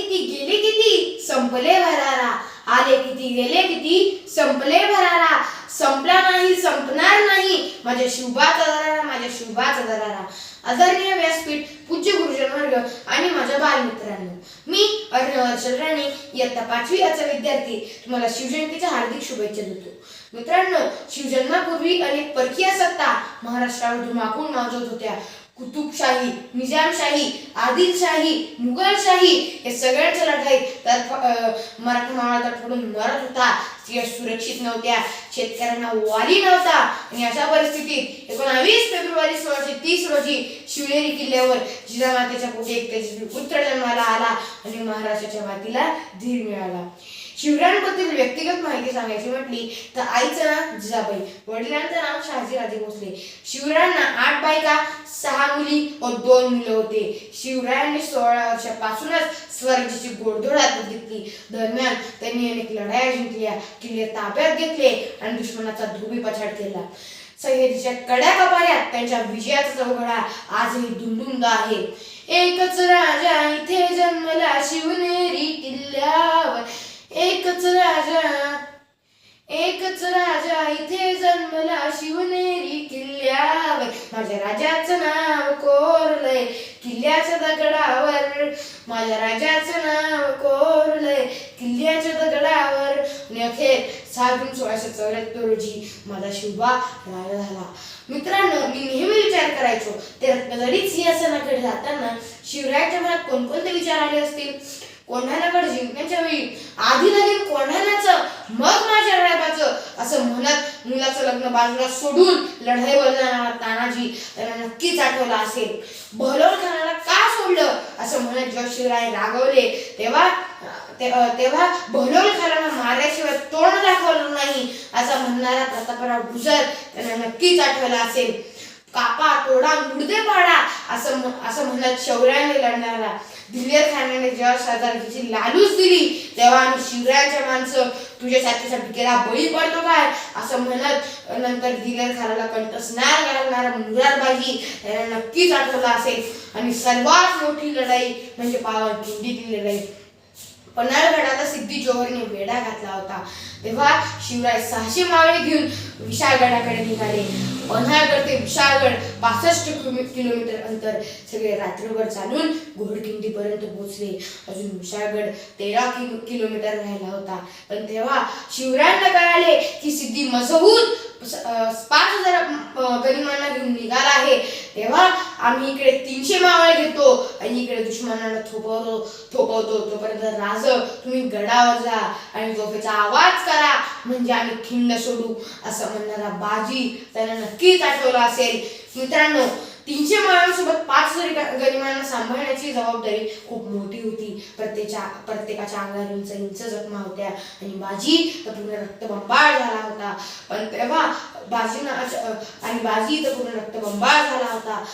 किती गेले किती संपले भरारा, आले किती गेले किती संपले भरारा, संपला नाही संपणार नाही माझ्या शिवबाचा दरारा, माझ्या शिवबाचा दरारा. आदरणीय व्यासपीठ, पूज्य गुरुजन वर्ग आणि माझ्या बालमित्रांनो, मी अर्णव राणे इयत्ता 5वी चा विद्यार्थी तुम्हाला शिवजयंतीच्या हार्दिक शुभेच्छा देतो. मित्रांनो, शिवजन्मापूर्वी अनेक परकीय सत्ता महाराष्ट्रावर धुमाकूळ माजवत होत्या. कुतुबशाही, निजामशाही, आदिलशाही, मुघलशाही हे सगळ्यांच्या लढाईत मराठा मावळा तडफडून मरत होता. स्त्रिया सुरक्षित नव्हत्या, शेतकऱ्यांना वाली नव्हता. आणि अशा परिस्थितीत 19 फेब्रुवारी 1630 रोजी शिवनेरी किल्ल्यावर जिजामातेच्या पोटी एक तेजस्वी पुत्र जन्माला आला आणि महाराष्ट्राच्या मातीला धीर मिळाला. शिवरायांबद्दल व्यक्तिगत माहिती सांगायची म्हटली तर आईचं नाव जिजाबाई, वडिलांचं नाव शहाजीराजे भोसले. शिवरायांना 8 बायका, 6 मुली व 2 मुलं होते. शिवरायांनी 16 वर्षापासूनच स्वराज्याची गोडधोड हातात घेतली. दरम्यान त्यांनी अनेक लढाया जिंकल्या, किल्ले ताब्यात घेतले आणि दुश्मनाचा धोबीपछाड केला. सह्याद्रीच्या कड्या कपाऱ्यात त्यांच्या विजयाचा चौघडा आजही दुमदुमत आहे. एकच राजा इथे जन्मला शिवनेरी किल्ल्यावर, एकच राजा इथे जन्मला शिवनेरी किल्ल्यावर, माझ्या राजाचं नाव कोरलंय किल्ल्याच्या दगडावर, माझ्या राजाचं नाव कोरलंय किल्ल्याच्या दगडावर. आणि अखेर 6 जून 1674 रोजी माझा शिवबा राजा झाला. मित्रांनो, मी नेहमी विचार करायचो ते रत्नजडीत सिंहासनाकडे जाताना शिवरायांच्या मनात कोणकोणते विचार आले असतील. कोंढाण्याकडे जिंकण्याच्या वेळी आधी लगेच कोंढाण्याचं मग माझ्या रायबाचं असं म्हणत मुलाचं लग्न बाजूला सोडून लढाईवर जाणारा तानाजी त्यांना नक्कीच आठवला असेल. बहलोल खानाला का सोडलं असं म्हणत जेव्हा शिवराय रागवले तेव्हा बहलोल खानाला मारल्याशिवाय तोंड दाखवलं नाही असं म्हणणारा प्रतापराव गुजर त्यांना नक्कीच आठवला असेल. कापा तोडा मुडदे पाडा असं म्हणत शौर्याने लढणारा दिलेर खानाने जेव्हा सरदारकीची लालूच दिली तेव्हा आम्ही शिवरायांच्या माणसं तुझ्यासारख्याच्या भिकेला बळी पडतो काय असं म्हणत नंतर दिलेर खानाला कंठस्नान घालणारा मुरारबाजी यांना नक्कीच आठवला असेल. आणि सर्वात मोठी लढाई म्हणजे पावनखिंडीतील लढाई. पन्हाळगडाला सिद्धी जोहरने वेढा घातला होता तेव्हा शिवराय 600 मावळे घेऊन विशाळगडाकडे निघाले. पन्हाळगड ते विशाळगड 65 किलोमीटर अंतर सगळे रात्रभर चालून घोडखिंडी पर्यंत पोहोचले. अजून विशाळगड 13 किलोमीटर राहिला होता. पण तेव्हा शिवरायांना कळाले की सिद्धी मजबूत 5000 गनिमांना घेऊन निघाला आहे. तेव्हा आम्ही इकडे 300 मावळे घेतो आणि इकडे दुश्मनाला थोपवतो. तोपर्यंत राज तुम्ही गडावर जा आणि तोफेचा आवाज करा म्हणजे आम्ही खिंड सोडू असं म्हणणारा बाजी त्यांना नक्कीच आठवला असेल. मित्रांनो, 300 मावळ्यांसोबत 5000 गनिमांना सांभाळण्याची जबाबदारी खूप मोठी होती. प्रत्येकाच्या अंगावर इंच जखमा होत्या आणि बाजी तर पूर्ण रक्तबंबाळ झाला होता. पण तेव्हा बाजी तर पूर्ण रक्तबंबाळ झाला होता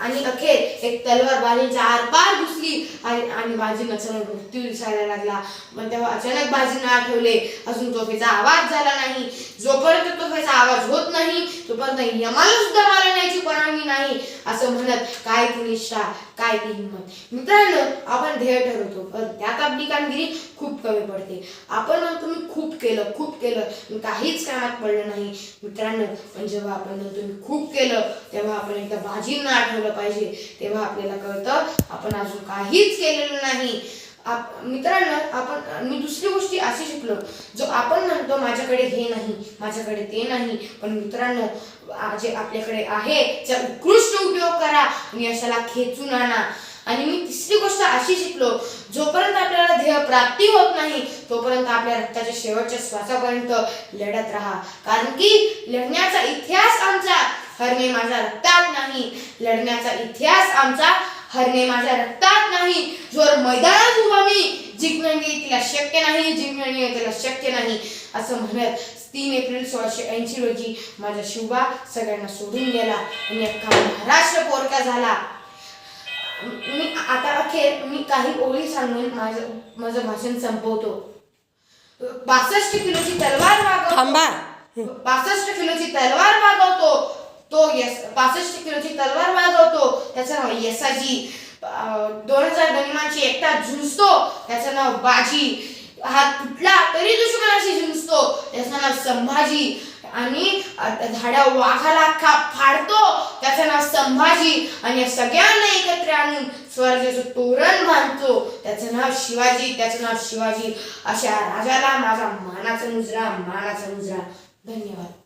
आणि अखेर एक तलवार बाजीच्या आरपार घुसली आणि बाजींना अचानक मृत्यू दिसायला लागला. पण तेव्हा अचानक बाजींना आठवले अजून तोफेचा आवाज झाला नाही. जोपर्यंत तोफेचा आवाज होत नाही तोपर्यंत यमाला सुद्धा मारण्याची परवानगी नाही असं म्हणत काय ती निष्ठा, काय ती हिंमत. मित्रांनो, आपण ध्येय ठरवतो पण त्यात आपली कामगिरी खूप कमी पडते. आपण म्हणतो मी खूप केलं काहीच कामात पडलं नाही. मित्रांनो, पण जेव्हा आपण म्हणतो मी खूप केलं तेव्हा आपण एकदा बाजींना आठवलं पाहिजे. तेव्हा आपल्याला कळतं आपण अजून काहीच केलेलं नाही. मित्रांनो, मी दुसरी गोष्टी अशी शिकलो जो आपण म्हणतो माझ्याकडे हे नाही, माझ्याकडे ते नाही. पण मित्रांनो, जे आपल्याकडे आहे त्याचा उत्कृष्ट उपयोग करा आणि यशाला खेचून आणा. आणि मी तिसरी गोष्ट अशी शिकलो जोपर्यंत आपल्याला ध्येय प्राप्ती होत नाही तोपर्यंत आपल्या रक्ताच्या शेवटच्या श्वासापर्यंत लढत राहा. कारण की लढण्याचा इतिहास आमचा हरणे माझ्या रक्तात नाही. लढण्याचा इतिहास आमचा हरणे माझ्या रक्तात नाही. जोर मैदानात उभा मी जिंकणे तिला शक्य नाही असं म्हणत 3 एप्रिल 1680 रोजी माझा शिवबा सगळ्यांना सोडून गेला आणि अख्खा महाराष्ट्र पोरका झाला. मी काही ओळी सांगून माझं भाषण संपवतो. 62 किलोची तलवार वागवतो तो 65 किलोची तलवार वागवतो त्याचं नाव यसाजी. 2000 गनिमांची एकटा झुंजतो त्याचं नाव बाजी. हात तुटला तरी दुश्मनाशी झुंजतो त्याचं नाव संभाजी. आणि धाड्या वाघाला फाडतो त्याचं नाव संभाजी. आणि या सगळ्यांना एकत्र आणून स्वराज्याचं तोरण बांधतो त्याचं नाव शिवाजी, त्याचं नाव शिवाजी. अशा राजाला माझा मानाचा मुजरा, मानाचा मुजरा. धन्यवाद.